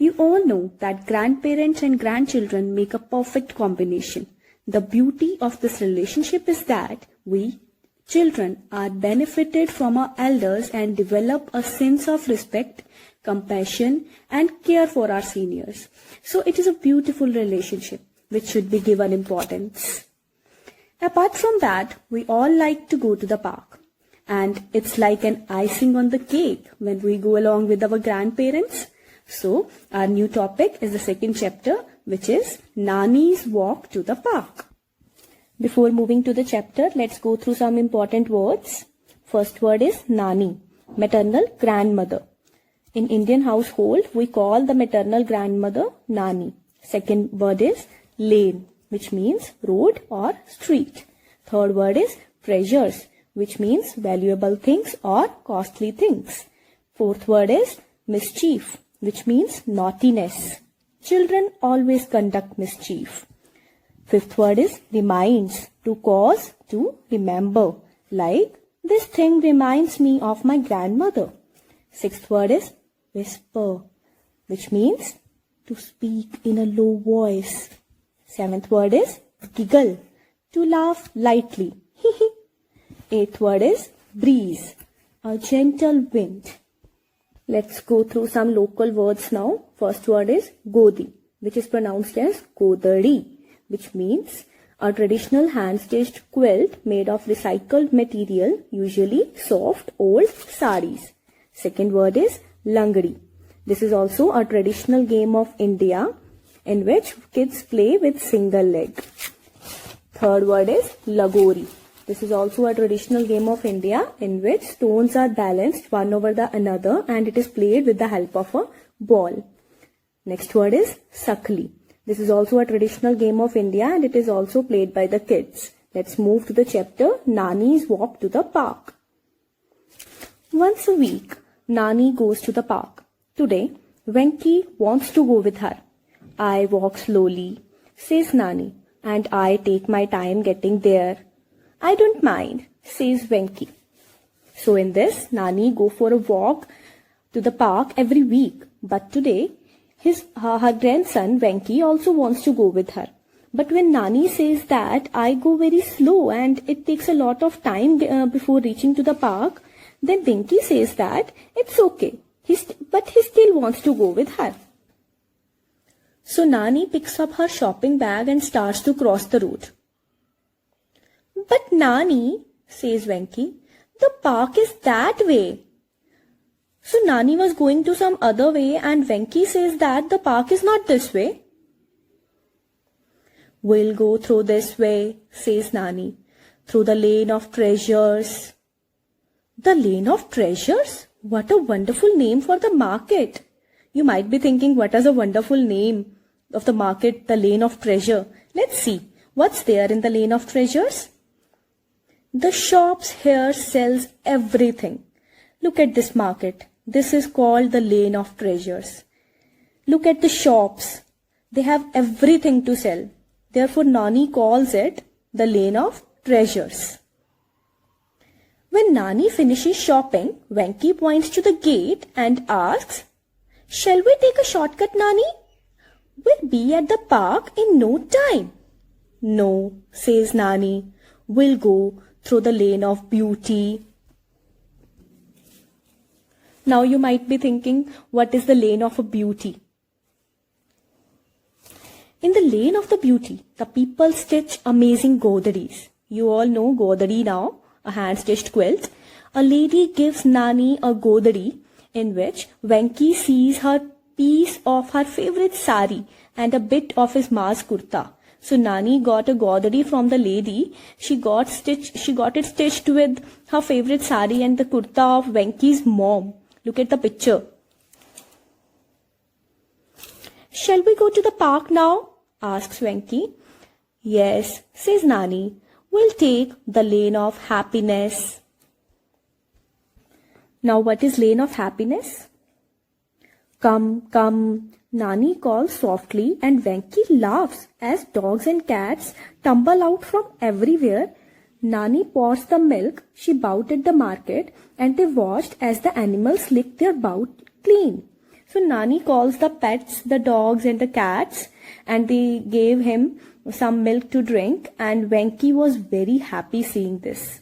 You all know that grandparents and grandchildren make a perfect combination. The beauty of this relationship is that we, children, are benefited from our elders and develop a sense of respect, compassion, and care for our seniors. So it is a beautiful relationship which should be given importance. Apart from that, we all like to go to the park. And it's like an icing on the cake when we go along with our grandparents. So our new topic is the second chapter, which is Nani's Walk to the Park. Before moving to the chapter, let's go through some important words. First word is Nani, maternal grandmother. In Indian household, we call the maternal grandmother Nani. Second word is lane, which means road or street. Third word is treasures, which means valuable things or costly things. Fourth word is mischief, which means naughtiness. Children always conduct mischief. Fifth word is reminds, to cause, to remember. Like, this thing reminds me of my grandmother. Sixth word is whisper, which means to speak in a low voice. Seventh word is giggle, to laugh lightly. Eighth word is breeze, a gentle wind. Let's go through some local words now. First word is Godi, which is pronounced as Godari, which means a traditional hand-stitched quilt made of recycled material, usually soft old saris. Second word is Langdi. This is also a traditional game of India in which kids play with single leg. Third word is Lagori. This is also a traditional game of India in which stones are balanced one over the another and it is played with the help of a ball. Next word is Sakli. This is also a traditional game of India and it is also played by the kids. Let's move to the chapter Nani's Walk to the Park. Once a week, Nani goes to the park. Today, Venki wants to go with her. I walk slowly, says Nani, and I take my time getting there. I don't mind, says Venki. So in this, Nani go for a walk to the park every week. But today, her grandson Venki also wants to go with her. But when Nani says that I go very slow and it takes a lot of time before reaching to the park, then Venki says that it's okay, but he still wants to go with her. So Nani picks up her shopping bag and starts to cross the road. But Nani, says Venki, the park is that way. So Nani was going to some other way and Venki says that the park is not this way. We'll go through this way, says Nani, through the lane of treasures. The lane of treasures? What a wonderful name for the market. You might be thinking, what is a wonderful name of the market, the lane of treasure? Let's see, what's there in the lane of treasures? The shops here sells everything. Look at this market. This is called the lane of treasures. Look at the shops. They have everything to sell. Therefore, Nani calls it the lane of treasures. When Nani finishes shopping, Venki points to the gate and asks, "Shall we take a shortcut, Nani? We'll be at the park in no time." "No," says Nani. "We'll go through the lane of beauty." Now you might be thinking, what is the lane of a beauty? In the lane of the beauty, the people stitch amazing godaris. You all know godari now, a hand-stitched quilt. A lady gives Nani a godari in which Venki sees her piece of her favorite sari and a bit of his ma's kurta. So Nani got a godari from the lady. She got it stitched with her favorite sari and the kurta of Venki's mom. Look at the picture. "Shall we go to the park now?" asks Venki. "Yes," says Nani. "We'll take the lane of happiness." Now what is lane of happiness? "Come, come," Nani calls softly and Venki laughs as dogs and cats tumble out from everywhere. Nani pours the milk she bought at the market and they watched as the animals licked their bout clean. So Nani calls the pets, the dogs and the cats, and they gave him some milk to drink, and Venki was very happy seeing this.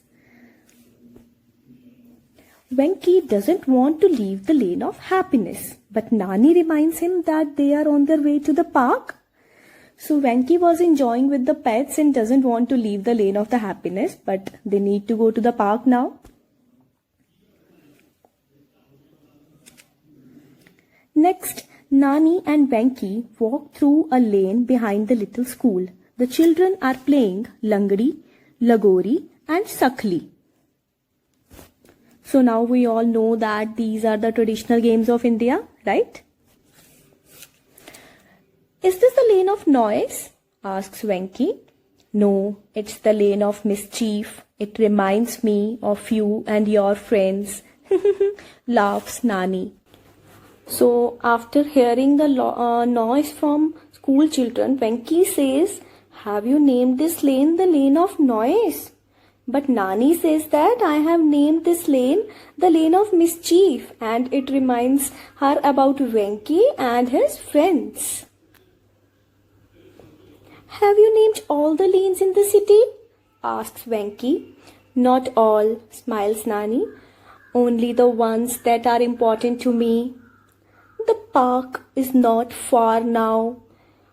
Venki doesn't want to leave the lane of happiness, but Nani reminds him that they are on their way to the park. So Venki was enjoying with the pets and doesn't want to leave the lane of the happiness, but they need to go to the park now. Next, Nani and Venki walk through a lane behind the little school. The children are playing Langdi, Lagori and Sakli. So now we all know that these are the traditional games of India, right? Is this the lane of noise? Asks Venki. No, it's the lane of mischief. It reminds me of you and your friends. Laughs Nani. So after hearing the noise from school children, Venki says, have you named this lane the lane of noise? But Nani says that I have named this lane the lane of mischief, and it reminds her about Venki and his friends. Have you named all the lanes in the city? Asks Venki. Not all, smiles Nani. Only the ones that are important to me. The park is not far now,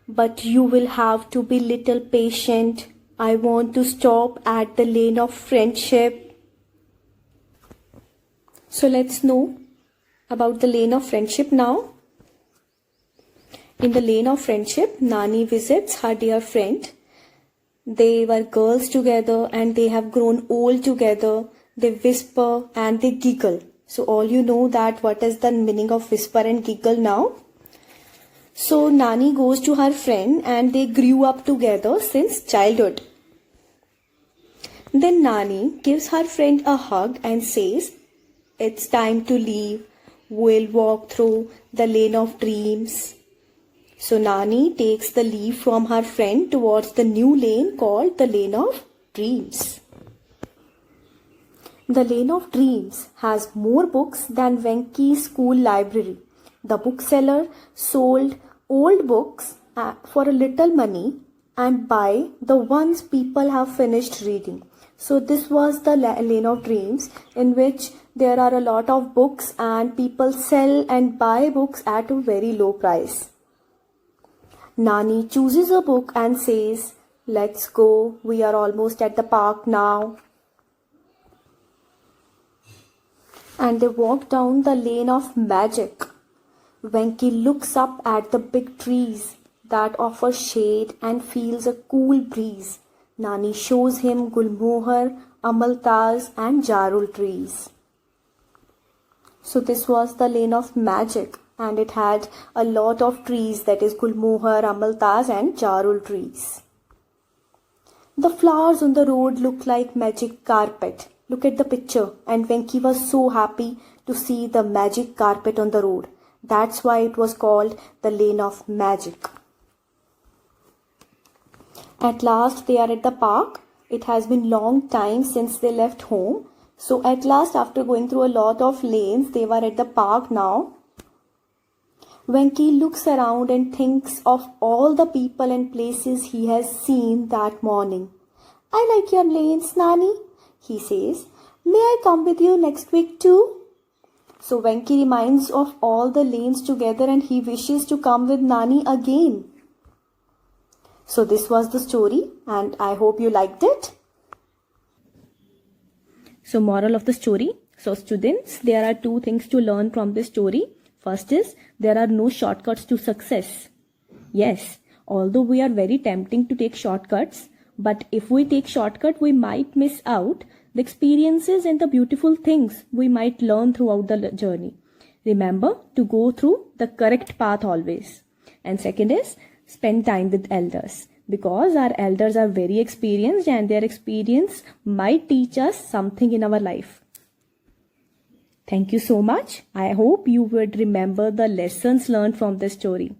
but you will have to be little patient. I want to stop at the lane of friendship. So let's know about the lane of friendship now. In the lane of friendship, Nani visits her dear friend. They were girls together and they have grown old together. They whisper and they giggle. So all you know that what is the meaning of whisper and giggle now. So Nani goes to her friend and they grew up together since childhood. Then Nani gives her friend a hug and says, it's time to leave. We'll walk through the lane of dreams. So Nani takes the leave from her friend towards the new lane called the lane of dreams. The lane of dreams has more books than Venki's school library. The bookseller sold old books for a little money and buy the ones people have finished reading. So this was the lane of dreams, in which there are a lot of books and people sell and buy books at a very low price. Nani chooses a book and says, let's go, we are almost at the park now. And they walk down the lane of magic. Venki looks up at the big trees that offer shade and feels a cool breeze. Nani shows him Gulmohar, Amaltaz and Jarul trees. So this was the lane of magic, and it had a lot of trees, that is Gulmohar, Amaltaz and Jarul trees. The flowers on the road look like magic carpet. Look at the picture, and Venki was so happy to see the magic carpet on the road. That's why it was called the lane of magic. At last they are at the park. It has been long time since they left home. So at last, after going through a lot of lanes, they were at the park now. Venki looks around and thinks of all the people and places he has seen that morning. I like your lanes, Nani, he says. May I come with you next week too? So Venki reminds of all the lanes together and he wishes to come with Nani again. So this was the story and I hope you liked it. So moral of the story. So students, there are two things to learn from this story. First is, there are no shortcuts to success. Yes, although we are very tempting to take shortcuts, but if we take shortcut, we might miss out the experiences and the beautiful things we might learn throughout the journey. Remember to go through the correct path always. And second is, spend time with elders, because our elders are very experienced and their experience might teach us something in our life. Thank you so much. I hope you would remember the lessons learned from this story.